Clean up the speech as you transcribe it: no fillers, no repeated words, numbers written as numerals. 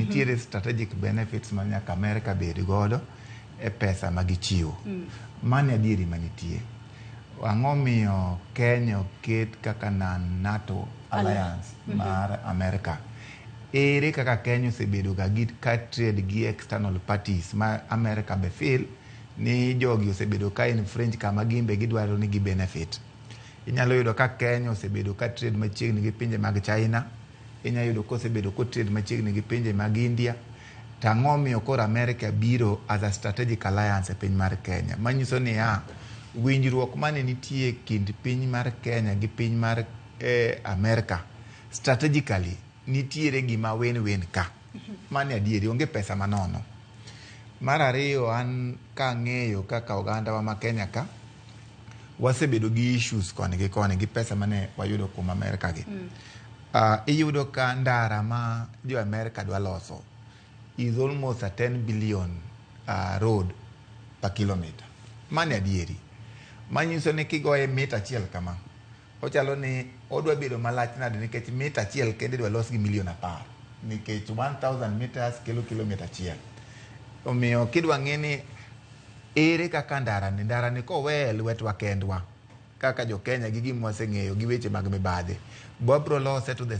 nitiere strategic benefits ma nyaka America bed godo e pesa ma gichiwo. Mane adieri manitie. Ang'o miyo Kenya oket kaka na NATO Alliance mar America. Ere kaka Kenya osebedo ga ka trade gi external parties ma America be feel ni jogi osebedo ka infringe kama gimbe gidwaro ni gi benefit. Inyalo yudo ka Kenya osebedo ka trade machiegni gi pinje mag China, inyalo yudo ka osebedo ko trade machiegni gi pinje mag India. Tang'o miyo koro America biro as a strategic alliance e piny mar Kenya. Manyiso ni winjruok mane nitie kind piny mar Kenya gi piny mar America strategically nitiere gima wen ka. Mane adieri, onge pesa manono. Mar ariyo, an ka ng'eyo kaka oganda wa ma Kenya ka wasebedo gi issues koni gi pesa mane wayudo kuom America gi. Iyudo ka ndara ma jo America dwa loso is almost a 10 billion road per kilometer. Mane adieri. Manyiso ni kigoye mita achiel kama, ochalo ni odwa bedo malach nade nikech mita achiel kende dwa los gi milion 10, nikech 1000 meters kelo kilomita achiel. Omiyo kidwa ng'e ni ere kaka ndara ni kowe lwetwa kendwa kaka jo Kenya gi gima waseng'eyo gi weche mag mibadhi, bobro lose to the